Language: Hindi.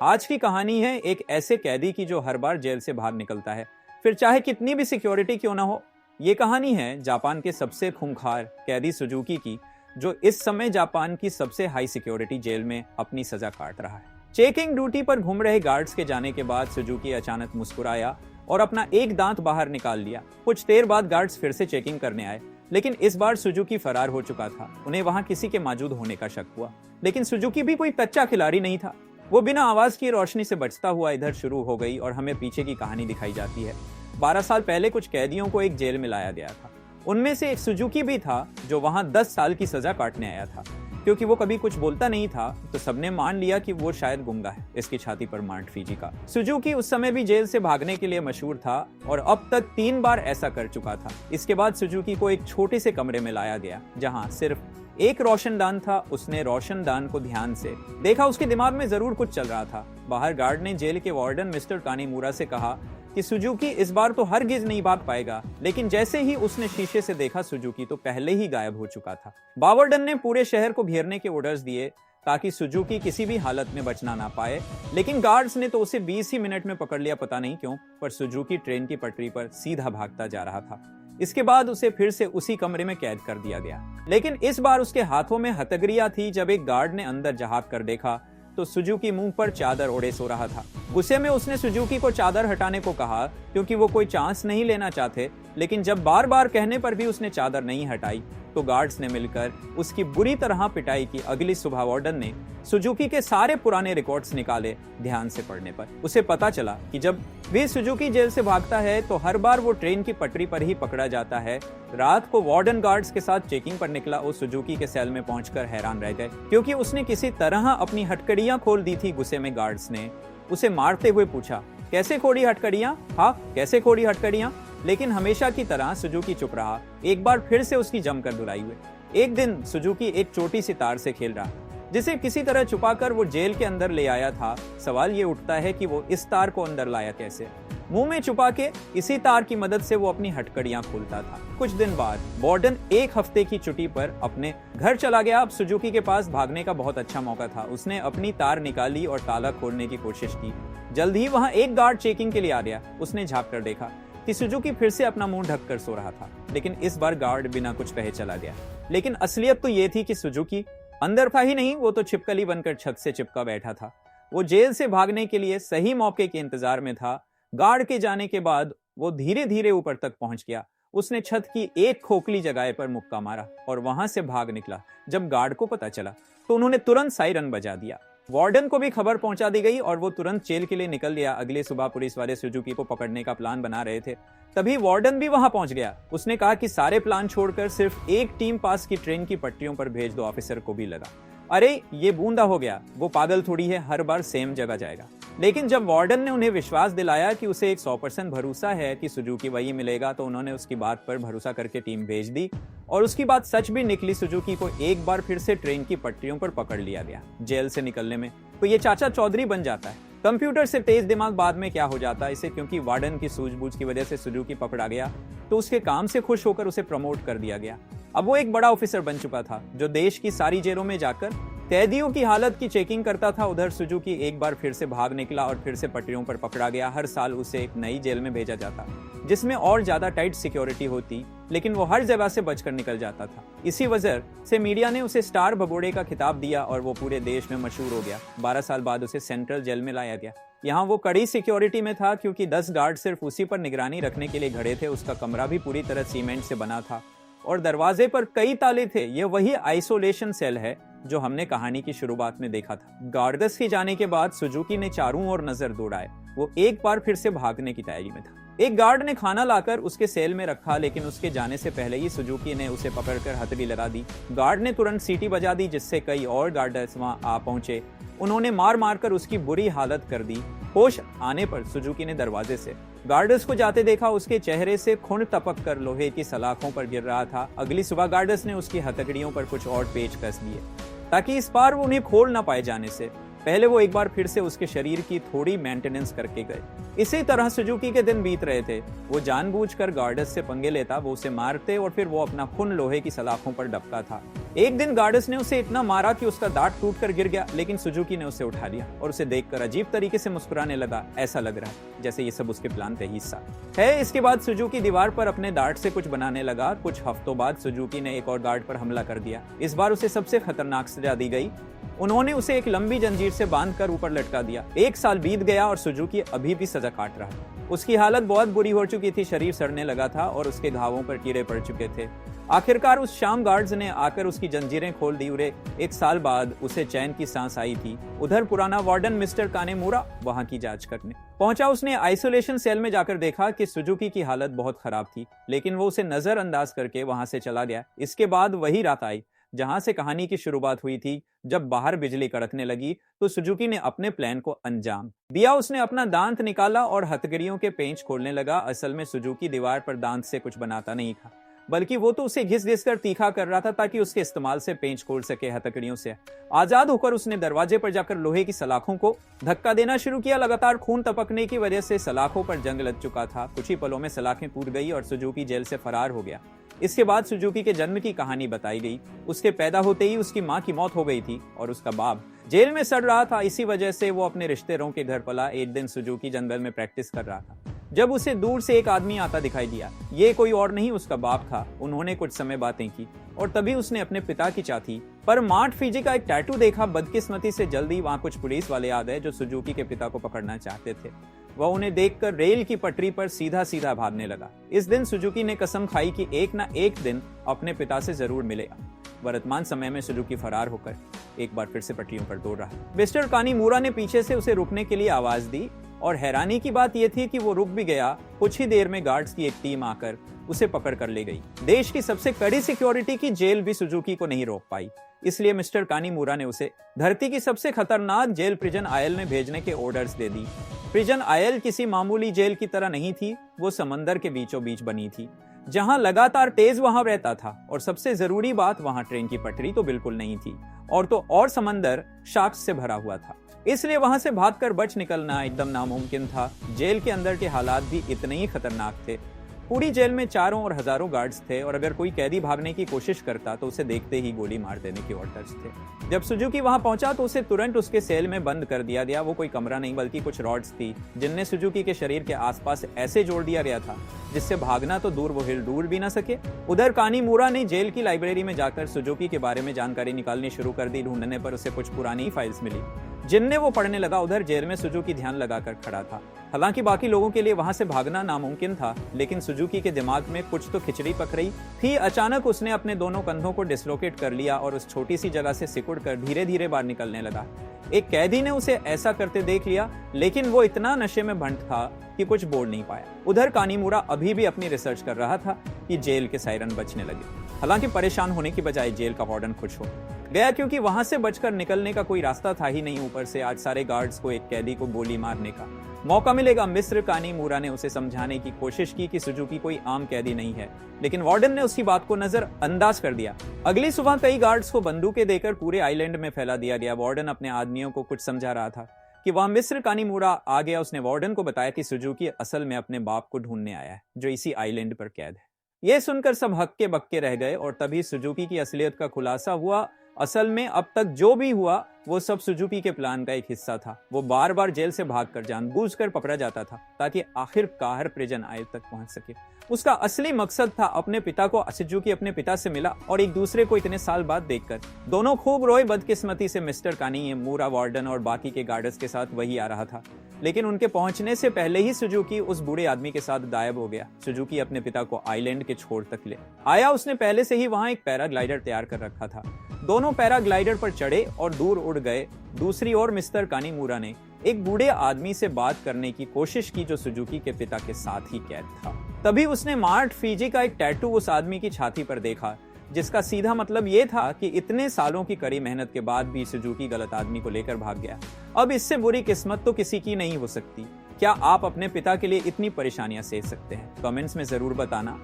आज की कहानी है एक ऐसे कैदी की जो हर बार जेल से भाग निकलता है, फिर चाहे कितनी भी सिक्योरिटी क्यों ना हो। ये कहानी है जापान के सबसे खूंखार कैदी सुजुकी की, जो इस समय जापान की सबसे हाई सिक्योरिटी जेल में अपनी सजा काट रहा है। चेकिंग ड्यूटी पर घूम रहे गार्ड्स के जाने के बाद सुजुकी अचानक मुस्कुराया और अपना एक दांत बाहर निकाल लिया। कुछ देर बाद गार्ड्स फिर से चेकिंग करने आए, लेकिन इस बार सुजुकी फरार हो चुका था। उन्हें वहां किसी के मौजूद होने का शक हुआ, लेकिन सुजुकी भी कोई कच्चा खिलाड़ी नहीं था। वो बिना आवाज की रोशनी से बचता हुआ इधर शुरू हो गई और हमें पीछे की कहानी दिखाई जाती है। 12 साल पहले कुछ कैदियों को एक जेल में लाया गया था। उनमें से एक सुजुकी भी था, जो वहां 10 साल की सजा काटने आया था। क्योंकि वो कभी कुछ बोलता नहीं था, तो सबने मान लिया कि वो शायद गूंगा है। इसकी छाती पर मार्ट फीजी का। सुजुकी उस समय भी जेल से भागने के लिए मशहूर था और अब तक 3 बार ऐसा कर चुका था। इसके बाद सुजुकी को एक छोटे से कमरे में लाया गया, जहां सिर्फ एक रोशनदान था। उसने रोशनदान को ध्यान से देखा, उसके दिमाग में जरूर कुछ चल रहा था। बाहर गार्ड ने जेल के वार्डन मिस्टर कानीमुरा से कहा कि सुजुकी इस बार तो हरगिज नहीं भाग पाएगा, लेकिन जैसे ही उसने शीशे से देखा, सुजुकी तो पहले ही गायब हो चुका था। वार्डन ने पूरे शहर को घेरने के ऑर्डर्स दिए ताकि सुजुकी किसी भी हालत में बचना ना पाए, लेकिन गार्ड्स ने तो उसे 20 ही मिनट में पकड़ लिया। पता नहीं क्यों, पर सुजुकी ट्रेन की पटरी पर सीधा भागता जा रहा था। इसके बाद उसे फिर से उसी कमरे में कैद कर दिया गया, लेकिन इस बार उसके हाथों में हथकड़ियां थी। जब एक गार्ड ने अंदर झांक कर देखा तो सुजुकी मुंह पर चादर ओढ़े सो रहा था। गुस्से में उसने सुजुकी को चादर हटाने को कहा, क्योंकि वो कोई चांस नहीं लेना चाहते, लेकिन जब बार बार कहने पर भी उसने चादर नहीं हटाई तो गार्ड्स ने मिलकर उसकी बुरी तरह पिटाई की। अगली सुबह वार्डन ने सुजुकी के सारे पुराने रिकॉर्ड्स निकाले। ध्यान से पढ़ने पर उसे पता चला कि जब भी सुजुकी जेल से भागता है तो हर बार वो ट्रेन की पटरी पर ही पकड़ा जाता है। रात को वार्डन गार्ड्स के साथ चेकिंग पर निकला। वो सुजुकी के सेल में पहुंचकर हैरान रह गए, क्योंकि उसने किसी तरह अपनी हथकड़ियां खोल दी थी। गुस्से में गार्ड्स ने उसे मारते हुए पूछा, कैसे खोड़ी हथकड़ियां? हाँ, कैसे खोड़ी हथकड़ियां? लेकिन हमेशा की तरह सुजुकी चुप रहा। एक बार फिर से उसकी जमकर धुलाई हुई। एक दिन सुजुकी एक छोटी सी तार से खेल रहा, जिसे किसी तरह छुपाकर वो जेल के अंदर ले आया था। सवाल ये उठता है कि वो इस तार को अंदर लाया कैसे? मुंह में छुपा के इसी तार की मदद से वो अपनी हथकड़ियां खोलता था। कुछ दिन बाद वार्डन 1 हफ्ते की छुट्टी पर अपने घर चला गया। अब सुजुकी के पास भागने का बहुत अच्छा मौका था। उसने अपनी तार निकाली और ताला खोलने की कोशिश की। जल्द ही वहां एक गार्ड चेकिंग के लिए आ गया। उसने झांक कर देखा कि सुजुकी फिर से अपना मुंह ढककर सो रहा था, लेकिन इस बार गार्ड बिना कुछ कहे चला गया। लेकिन असलियत तो ये थी कि सुजुकी अंदर था ही नहीं, वो तो छिपकली बनकर छत से चिपका बैठा था। वो जेल से भागने के लिए सही मौके के इंतजार में था। गार्ड के जाने के बाद वो धीरे धीरे ऊपर तक पहुंच गया। उसने छत की एक खोखली जगह पर मुक्का मारा और वहां से भाग निकला। जब गार्ड को पता चला तो उन्होंने तुरंत सायरन बजा दिया। वार्डन को भी खबर पहुंचा दी गई और वो तुरंत जेल के लिए निकल गया। अगले सुबह पुलिस वाले सुजुकी को पकड़ने का प्लान बना रहे थे, तभी वार्डन भी वहां पहुंच गया। उसने कहा कि सारे प्लान छोड़कर सिर्फ एक टीम पास की ट्रेन की पटरियों पर भेज दो। ऑफिसर को भी लगा, अरे ये बूंदा हो गया, वो पागल थोड़ी है, हर बार सेम जगह जाएगा। लेकिन जब वार्डन ने उन्हें विश्वास दिलाया कि उसे एक 100% भरोसा है कि सुजुकी वही मिलेगा, तो उन्होंने उसकी बात पर भरोसा करके टीम भेज दी और उसकी बात सच भी निकली। सुजुकी को एक बार फिर से ट्रेन की पटरियों पर पकड़ लिया गया। जेल से निकलने में तो ये चाचा चौधरी बन जाता है। कंप्यूटर से तेज दिमाग बाद में क्या हो जाता है इसे, क्योंकि वार्डन की सूझबूझ की वजह से सुजुकी पकड़ा गया तो उसके काम से खुश होकर उसे प्रमोट कर दिया गया। अब वो एक बड़ा ऑफिसर बन चुका था, जो देश की सारी जेलों में जाकर कैदियों की हालत की चेकिंग करता था। उधर सुजुकी एक बार फिर से भाग निकला और फिर से पटरियों पर पकड़ा गया। हर साल उसे एक नई जेल में भेजा जाता, जिसमें और ज्यादा टाइट सिक्योरिटी होती, लेकिन वो हर जगह से बचकर निकल जाता था। इसी वजह से मीडिया ने उसे स्टार भगोड़े का खिताब दिया और वो पूरे देश में मशहूर हो गया। 12 साल बाद उसे सेंट्रल जेल में लाया गया। यहाँ वो कड़ी सिक्योरिटी में था, क्योंकि 10 गार्ड सिर्फ उसी पर निगरानी रखने के लिए खड़े थे। उसका कमरा भी पूरी तरह सीमेंट से बना था और दरवाजे पर कई ताले थे। ये वही आइसोलेशन सेल है जो हमने कहानी की शुरुआत में देखा था। गार्ड्स के जाने के बाद सुजुकी ने चारों ओर नजर दौड़ाए। वो एक बार फिर से भागने की तैयारी में था। एक गार्ड ने खाना लाकर उसके सेल में रखा, लेकिन उसके जाने से पहले ही सुजुकी ने उसे पकड़कर हथकड़ी लगा दी। गार्ड ने तुरंत सीटी बजा दी, जिससे कई और गार्ड्स वहां आ पहुंचे। उन्होंने मार मारकर उसकी बुरी हालत कर दी। होश आने पर सुजुकी ने दरवाजे से गार्ड्स को जाते देखा। उसके चेहरे से खून टपक कर लोहे की सलाखों पर गिर रहा था। अगली सुबह गार्ड्स ने उसकी हथकड़ियों पर कुछ और पेच कस दिए ताकि इस बार वो उन्हें खोल ना पाए जाने से। पहले वो एक बार फिर से उसके शरीर की थोड़ी मेंटेनेंस करके गए। इसी तरह सुजुकी के दिन बीत रहे थे। वो जानबूझकर गार्डस से पंगे लेता, वो उसे मारते और फिर वो अपना खून लोहे की सलाखों पर डबका था। एक दिन गार्डस ने उसे इतना मारा कि उसका दांत टूटकर गिर गया, लेकिन सुजुकी ने उसे उठा लिया और उसे देखकर अजीब तरीके से मुस्कुराने लगा। ऐसा लग रहा है जैसे ये सब उसके प्लान का हिस्सा है। इसके बाद सुजुकी दीवार पर अपने दांत से कुछ बनाने लगा। कुछ हफ्तों बाद सुजुकी ने एक और गार्ड पर हमला कर दिया। इस बार उसे सबसे खतरनाक सजा दी गई। उन्होंने उसे एक लंबी जंजीर से बांधकर ऊपर लटका दिया। 1 साल बीत गया और सुजुकी अभी भी सजा काट रहा। उसकी हालत बहुत बुरी हो चुकी थी, शरीर सड़ने लगा था और उसके घावों पर कीड़े पड़ चुके थे। आखिरकार उस शाम गार्ड्स ने आकर उसकी जंजीरें खोल दी। 1 साल बाद उसे चैन की सांस आई थी। उधर पुराना वार्डन मिस्टर कानेमुरा वहां की जांच करने पहुंचा। उसने आइसोलेशन सेल में जाकर देखा कि सुजुकी की हालत बहुत खराब थी, लेकिन वो उसे नजरअंदाज करके वहां से चला गया। इसके बाद वही रात आई जहां से कहानी की शुरुआत हुई थी। जब बाहर बिजली कड़कने लगी तो सुजुकी ने अपने प्लान को अंजाम दिया। उसने अपना दांत निकाला और हथकड़ियों के पेंच खोलने लगा। असल में सुजुकी दीवार पर दांत से कुछ बनाता नहीं था, बल्कि वो तो उसे घिस कर तीखा कर रहा था ताकि उसके इस्तेमाल से पेंच खोल सके। हथकड़ियों से आजाद होकर उसने दरवाजे पर जाकर लोहे की सलाखों को धक्का देना शुरू किया। लगातार खून टपकने की वजह से सलाखों पर जंग लग चुका था। कुछ ही पलों में सलाखें टूट गई और सुजुकी जेल से फरार हो गया। इसके बाद सुजुकी के जन्म की कहानी बताई गई। उसके पैदा होते ही उसकी मां की मौत हो गई थी और उसका बाप जेल में सड़ रहा था। इसी वजह से वो अपने रिश्तेदारों के घर पला। एक दिन सुजुकी जंगल में प्रैक्टिस कर रहा था जब उसे दूर से एक आदमी आता दिखाई दिया। ये कोई और नहीं उसका बाप था। उन्होंने कुछ समय बातें की और तभी उसने अपने पिता की चाहती पर मार्ट फीजी का एक टैटू देखा। बदकिस्मती से जल्दी वहां कुछ पुलिस वाले आ गए जो सुजुकी के पिता को पकड़ना चाहते थे। वह उन्हें देखकर रेल की पटरी पर सीधा सीधा भागने लगा। इस दिन सुजुकी ने कसम खाई कि एक ना एक दिन अपने पिता से जरूर मिलेगा। वर्तमान समय में सुजुकी फरार होकर एक बार फिर से पटरियों पर दौड़ रहा। मिस्टर कानीमुरा ने पीछे से उसे रुकने के लिए आवाज दी और हैरानी की बात यह थी कि वो रुक भी गया। कुछ ही देर में गार्ड्स की एक टीम आकर उसे पकड़ कर ले गई। देश की सबसे कड़ी सिक्योरिटी की जेल भी सुजुकी को नहीं रोक पाई। इसलिए मिस्टर कानीमुरा ने उसे धरती की सबसे खतरनाक जेल प्रिजन आयल में भेजने के ऑर्डर्स दे दी। प्रिजन आयल किसी मामूली जेल की तरह नहीं थी। वो समंदर के बीचों बीच बनी थी जहां लगातार तेज वहां रहता था और सबसे जरूरी बात, वहां ट्रेन की पटरी तो बिल्कुल नहीं थी और समंदर शार्क्स से भरा हुआ था। इसलिए वहां से भागकर बच निकलना एकदम नामुमकिन था। जेल के अंदर के हालात भी इतने ही खतरनाक थे। पूरी जेल में चारों ओर हजारों गार्ड्स थे और अगर कोई कैदी भागने की कोशिश करता तो उसे देखते ही गोली मार देने के ऑर्डर्स थे। जब सुजुकी वहां पहुंचा तो उसे तुरंत उसके सेल में बंद कर दिया गया। वो कोई कमरा नहीं बल्कि कुछ रॉड्स थी जिनने सुजुकी के शरीर के आसपास ऐसे जोड़ दिया गया था जिससे भागना तो दूर वो हिल डूल भी ना सके। उधर कानीमुरा ने जेल की लाइब्रेरी में जाकर सुजुकी के बारे में जानकारी निकालनी शुरू कर दी। ढूंढने पर उसे कुछ पुरानी फाइल्स मिली जिनने वो पढ़ने लगा। उधर जेल में सुजुकी ध्यान लगाकर खड़ा था। हालांकि बाकी लोगों के लिए वहां से भागना नामुमकिन था, लेकिन सुजुकी के दिमाग में कुछ तो खिचड़ी पक रही थी। अचानक उसने अपने दोनों कंधों को डिसलोकेट कर लिया और उस छोटी सी जगह से सिकुड़कर धीरे धीरे बाहर निकलने लगा। एक कैदी ने उसे ऐसा करते देख लिया, लेकिन वो इतना नशे में भंट था कि कुछ बोल नहीं पाया। उधर कानीमुरा अभी भी अपनी रिसर्च कर रहा था कि जेल के सायरन बजने लगे। हालांकि परेशान होने की बजाय जेल का वार्डन खुश हो गया क्योंकि वहां से बचकर निकलने का कोई रास्ता था ही नहीं। ऊपर से आज सारे गार्ड्स को एक कैदी को गोली मारने का मौका मिलेगा। मिस्र कानीमुरा ने उसे समझाने की कोशिश की कि सुजुकी कोई आम कैदी नहीं है, लेकिन वार्डन ने उसकी बात को नजरअंदाज कर दिया। अगली सुबह कई गार्ड्स को बंदूकें देकर पूरे आइलैंड में फैला दिया गया। वार्डन अपने आदमियों को कुछ समझा रहा था कि वहां मिस्र कानीमुरा आ गया। उसने वार्डन को बताया कि सुजुकी असल में अपने बाप को ढूंढने आया है जो इसी आइलैंड पर कैद है। यह सुनकर सब हक्के बक्के रह गए और तभी सुजुकी की असलियत का खुलासा हुआ। असल में अब तक जो भी हुआ वो सब सुजुकी के प्लान का एक हिस्सा था। वो बार बार जेल से भागकर जानबूझकर पकड़ा जाता था ताकि आखिरकार प्रिजन आयल तक पहुंच सके। उसका असली मकसद था अपने पिता को। सुजुकी अपने पिता से मिला और एक दूसरे को इतने साल बाद देखकर दोनों खूब रोए। बदकिस्मती से मिस्टर कानीमुरा वार्डन और बाकी के गार्ड्स के साथ वही आ रहा था, लेकिन उनके पहुंचने से पहले ही सुजुकी उस बूढ़े आदमी के साथ गायब हो गया। सुजुकी अपने पिता को आइलैंड के छोर तक ले आया। उसने पहले से ही वहां एक पैराग्लाइडर तैयार कर रखा था। दोनों पैराग्लाइडर पर चढ़े और दूर उड़ गए। दूसरी ओर मिस्टर कानीमुरा ने एक बूढ़े आदमी से बात करने की कोशिश की जो सुजुकी के पिता के साथ ही कैद था। तभी उसने मार्ट फीजी का एक टैटू उस आदमी की छाती पर देखा, जिसका सीधा मतलब यह था कि इतने सालों की कड़ी मेहनत के बाद भी सुजुकी गलत आदमी को लेकर भाग गया। अब इससे बुरी किस्मत तो किसी की नहीं हो सकती। क्या आप अपने पिता के लिए इतनी परेशानियां सह सकते हैं? कमेंट्स में जरूर बताना।